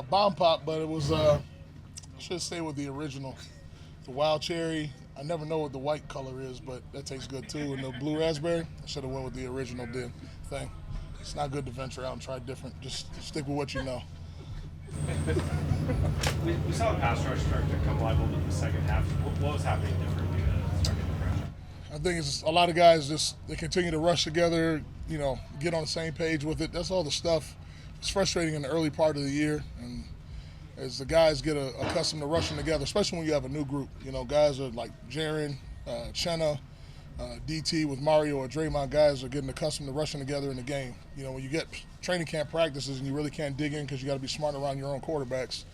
Bomb Pop, but it was, I should stay with the original. The wild cherry, I never know what the white color is, but that tastes good too. And the blue raspberry, I should have went with the original thing. It's not good to venture out and try different. Just stick with what you know. We saw the pass rush start to come alive a little bit in the second half. What was happening differently to start getting the pressure? I think it's a lot of guys they continue to rush together, get on the same page with it. That's all the stuff. It's frustrating in the early part of the year, and as the guys get accustomed to rushing together, especially when you have a new group. Guys are like Jaron, Chenna, DT with Mario or Draymond, guys are getting accustomed to rushing together in the game. When you get training camp practices and you really can't dig in because you got to be smart around your own quarterbacks,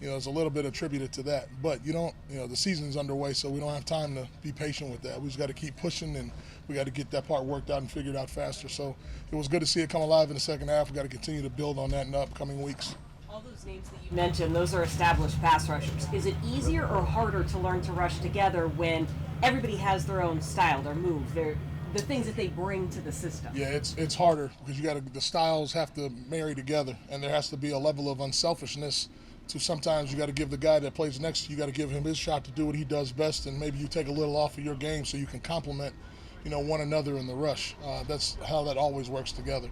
there's a little bit attributed to that. But the season's underway, so we don't have time to be patient with that. We just got to keep pushing, and we got to get that part worked out and figured out faster. So it was good to see it come alive in the second half. We got to continue to build on that in the upcoming weeks. All those names that you mentioned, those are established pass rushers. Is it easier or harder to learn to rush together when everybody has their own style, their move, the things that they bring to the system? Yeah, it's harder because the styles have to marry together, and there has to be a level of unselfishness. So sometimes you got to give the guy that plays next to you, got to give him his shot to do what he does best, and maybe you take a little off of your game so you can complement, one another in the rush. That's how that always works together.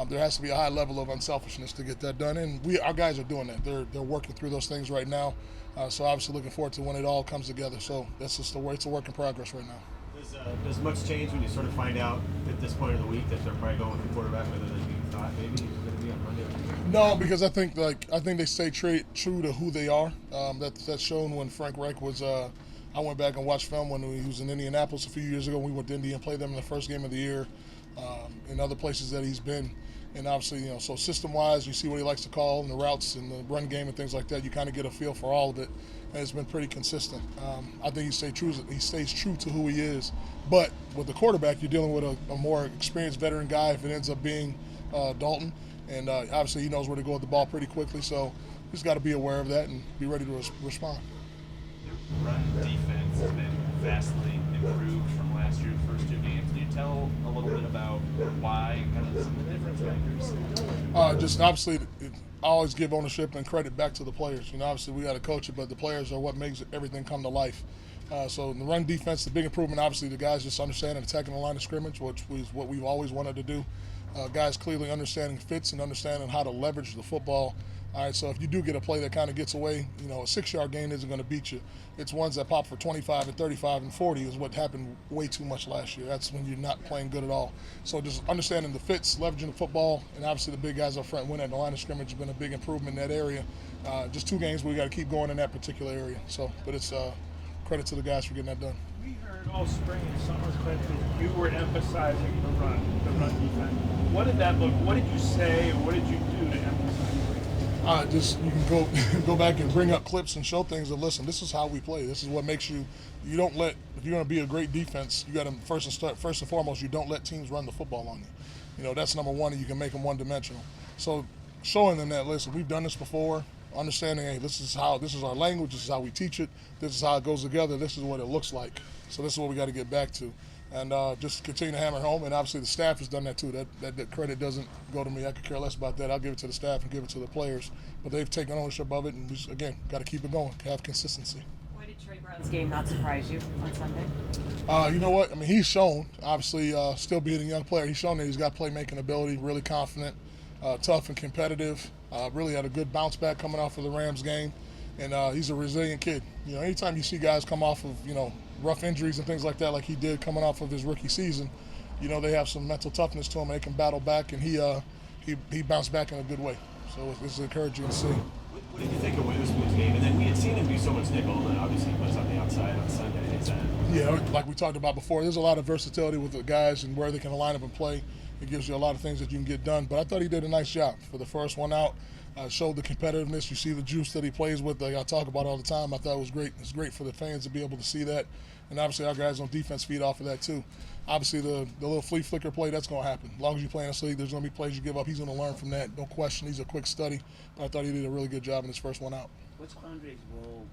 There has to be a high level of unselfishness to get that done, and our guys are doing that. They're working through those things right now. So obviously looking forward to when it all comes together. So that's just the way. It's a work in progress right now. Does much change when you sort of find out at this point of the week that they're probably going with the quarterback rather than you thought maybe he was going to be on Monday? No, because I think they stay true to who they are. That's shown when Frank Reich was. I went back and watched film when he was in Indianapolis a few years ago. We went to Indy and played them in the first game of the year, and other places that he's been. And obviously, so system-wise, you see what he likes to call and the routes and the run game and things like that. You kind of get a feel for all of it, and it's been pretty consistent. I think he stays true to who he is. But with the quarterback, you're dealing with a more experienced veteran guy if it ends up being Dalton. And obviously, he knows where to go with the ball pretty quickly. So he's got to be aware of that and be ready to respond. Run defense has been vastly improved from last year's first two games. Can you tell a little bit about why and kind of some of the difference makers? Just obviously, I always give ownership and credit back to the players. Obviously we got to coach it, but the players are what makes everything come to life. So in the run defense, the big improvement, obviously the guys just understanding attacking the line of scrimmage, which is what we've always wanted to do. Guys clearly understanding fits and understanding how to leverage the football. All right, so if you do get a play that kind of gets away, a 6-yard gain isn't going to beat you. It's ones that pop for 25 and 35 and 40 is what happened way too much last year. That's when you're not playing good at all. So just understanding the fits, leveraging the football, and obviously the big guys up front winning at the line of scrimmage has been a big improvement in that area. Just 2 games, but we got to keep going in that particular area. So, but it's credit to the guys for getting that done. We heard all spring and summer, Clint, that you were emphasizing the run defense. What did that look? What did you say, or what did you do to emphasize it? Just you can go back and bring up clips and show things and listen. This is how we play. This is what makes you. You don't let, if you're going to be a great defense, you got to first and foremost, you don't let teams run the football on you. That's number one, and you can make them one-dimensional. So showing them that, listen, we've done this before. Understanding, hey, this is our language. This is how we teach it. This is how it goes together. This is what it looks like. So this is what we got to get back to. And just continue to hammer home, and obviously the staff has done that too. That credit doesn't go to me. I could care less about that. I'll give it to the staff and give it to the players. But they've taken ownership of it, and we just, again, got to keep it going, have consistency. Why did Trey Brown's game not surprise you on Sunday? You know what? I mean, he's shown, obviously, still being a young player, he's shown that he's got playmaking ability, really confident, tough and competitive. Really had a good bounce back coming off of the Rams game, and he's a resilient kid. Anytime you see guys come off of, rough injuries and things like that, like he did coming off of his rookie season, they have some mental toughness to him. They can battle back, and he bounced back in a good way. So it's encouraging to see. What did you think of Witherspoon's game? And then we had seen him do so much nickel, and obviously he was on the outside on Sunday. Yeah, like we talked about before, there's a lot of versatility with the guys and where they can line up and play. It gives you a lot of things that you can get done. But I thought he did a nice job for the first one out. Showed the competitiveness. You see the juice that he plays with, like I talk about all the time. I thought it was great. It's great for the fans to be able to see that. And obviously our guys on defense feed off of that too. Obviously the little flea flicker play, that's going to happen. As long as you play in this league, there's going to be plays you give up. He's going to learn from that. No question. He's a quick study. But I thought he did a really good job in his first one out. What's Andre's role?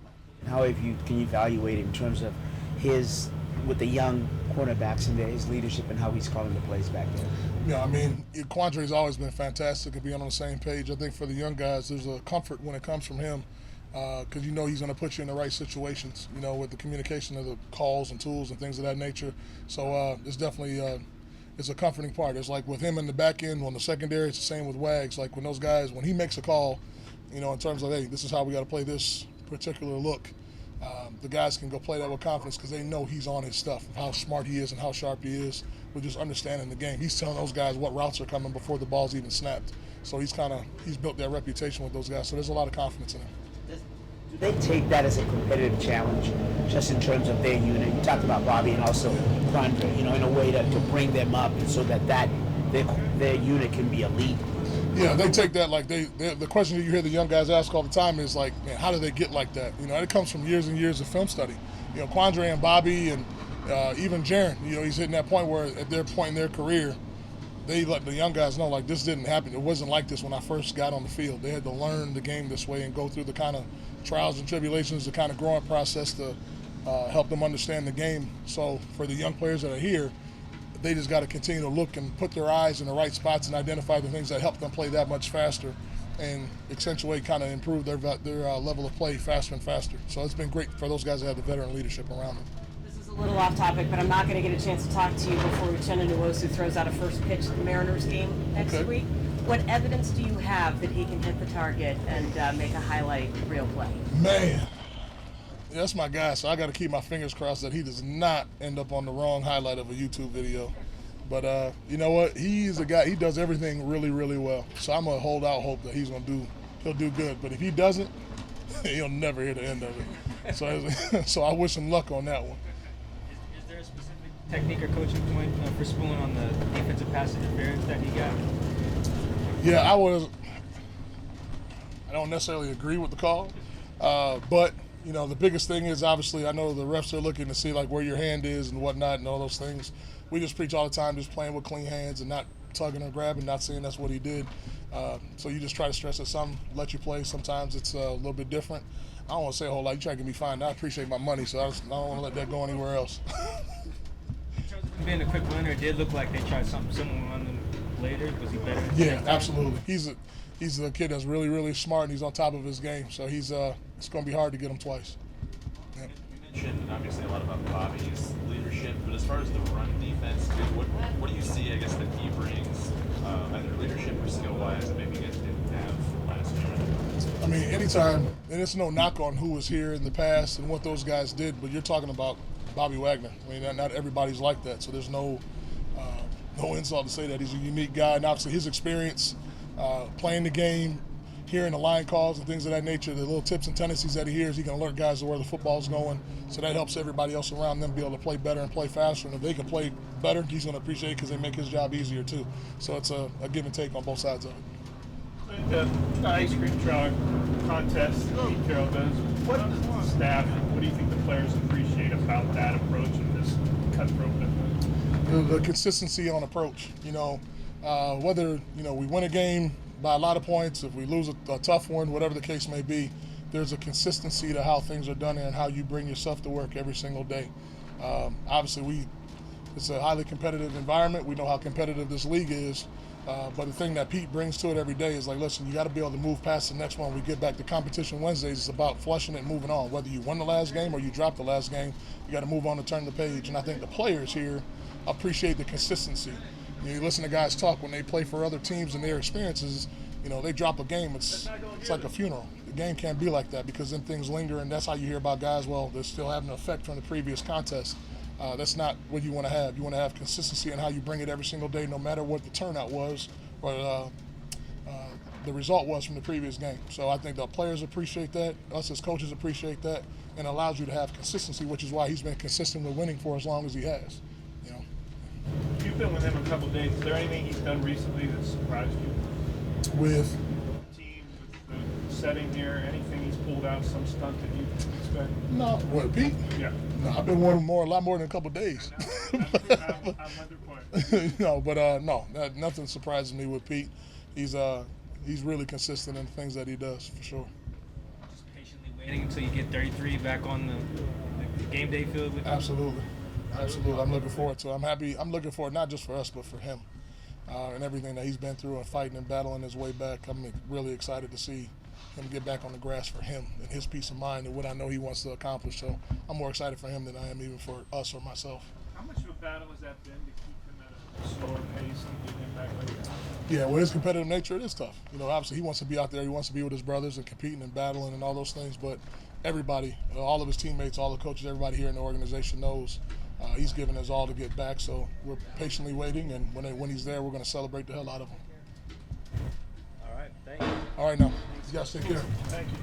How can you evaluate it in terms of his with the young cornerbacks and his leadership and how he's calling the plays back there? Yeah, I mean, Quandre's always been fantastic at being on the same page. I think for the young guys, there's a comfort when it comes from him because you know he's going to put you in the right situations, you know, with the communication of the calls and tools and things of that nature. So it's definitely it's a comforting part. It's like with him in the back end, on the secondary, it's the same with Wags. Like when those guys, when he makes a call, you know, in terms of, hey, this is how we got to play this particular look, the guys can go play that with confidence because they know he's on his stuff, how smart he is and how sharp he is with just understanding the game. He's telling those guys what routes are coming before the ball's even snapped. So he's built that reputation with those guys. So there's a lot of confidence in him. Do they take that as a competitive challenge, just in terms of their unit? You talked about Bobby and also Quandre, you know, in a way to bring them up so that their unit can be elite. Yeah, they take that like the question that you hear the young guys ask all the time is like, man, how do they get like that? You know, it comes from years and years of film study. You know, Quandre and Bobby and even Jaren, you know, he's hitting that point where at their point in their career, they let the young guys know, like, this didn't happen. It wasn't like this when I first got on the field. They had to learn the game this way and go through the kind of trials and tribulations, the kind of growing process to help them understand the game. So for the young players that are here, they just got to continue to look and put their eyes in the right spots and identify the things that help them play that much faster and accentuate, kind of improve their level of play faster and faster. So it's been great for those guys to have the veteran leadership around them. This is a little off topic, but I'm not going to get a chance to talk to you before Uchenna Nwosu throws out a first pitch at the Mariners game next week. What evidence do you have that he can hit the target and make a highlight reel play? Man, that's my guy, so I got to keep my fingers crossed that he does not end up on the wrong highlight of a YouTube video. But you know what? He's a guy, he does everything really, really well. So I'm going to hold out hope that he'll do good. But if he doesn't, he'll never hear the end of it. So I wish him luck on that one. Is there a specific technique or coaching point for Spoon on the defensive pass interference that he got? Yeah, I don't necessarily agree with the call, but you know, the biggest thing is obviously I know the refs are looking to see like where your hand is and whatnot and all those things. We just preach all the time, just playing with clean hands and not tugging or grabbing, not saying that's what he did. So you just try to stress that some let you play. Sometimes it's a little bit different. I don't want to say a whole lot. You try to get me fined. I appreciate my money, so I don't want to let that go anywhere else. In terms of him being a quick runner, it did look like they tried something similar on him later. Was he better? Yeah, absolutely. He's a kid that's really, really smart, and he's on top of his game. So it's going to be hard to get him twice. Yeah. You mentioned obviously a lot about Bobby's leadership, but as far as the run defense, what do you see, I guess, that he brings, either leadership or skill-wise, that maybe you guys didn't have last year? I mean, anytime, and it's no knock on who was here in the past and what those guys did, but you're talking about Bobby Wagner. I mean, not everybody's like that, so there's no insult to say that. He's a unique guy, and obviously his experience playing the game, hearing the line calls and things of that nature, the little tips and tendencies that he hears, he can alert guys to where the football's going. So that helps everybody else around them be able to play better and play faster. And if they can play better, he's going to appreciate it because they make his job easier too. So it's a give and take on both sides of it. The ice cream truck contest Pete Carroll does. What does the staff, what do you think the players appreciate about that approach and this cutthroat business? The consistency on approach. You know, whether we win a game by a lot of points, if we lose a tough one, whatever the case may be, there's a consistency to how things are done and how you bring yourself to work every single day. Obviously, it's a highly competitive environment. We know how competitive this league is. But the thing that Pete brings to it every day is like, listen, you got to be able to move past the next one. We get back to competition Wednesdays. It's about flushing it and moving on. Whether you won the last game or you dropped the last game, you got to move on and turn the page. And I think the players here appreciate the consistency. You listen to guys talk when they play for other teams and their experiences. They drop a game. It's like a funeral. The game can't be like that because then things linger, and that's how you hear about guys. Well, they're still having an effect from the previous contest. That's not what you want to have. You want to have consistency in how you bring it every single day, no matter what the turnout was or the result was from the previous game. So I think the players appreciate that. Us as coaches appreciate that, and allows you to have consistency, which is why he's been consistent with winning for as long as he has. You've been with him a couple of days. Is there anything he's done recently that surprised you? With the team, with the setting here, anything he's pulled out, some stunt that you expect? No, what, Pete? Yeah. No, I've been with him a lot more than a couple of days. I'm point. No, nothing surprises me with Pete. He's really consistent in the things that he does, for sure. Just patiently waiting until you get 33 back on the game day field with him? Absolutely. Absolutely. I'm looking forward to it. I'm happy. I'm looking forward not just for us, but for him and everything that he's been through and fighting and battling his way back. I'm really excited to see him get back on the grass for him and his peace of mind and what I know he wants to accomplish. So I'm more excited for him than I am even for us or myself. How much of a battle has that been to keep him at a slower pace and get him back like that? Yeah, with his competitive nature, it is tough. You know, obviously he wants to be out there. He wants to be with his brothers and competing and battling and all those things. But everybody, all of his teammates, all the coaches, everybody here in the organization knows he's given his all to get back. So we're patiently waiting, and when he's there, we're going to celebrate the hell out of him. All right, thank you. All right, now, you guys take care. Thank you.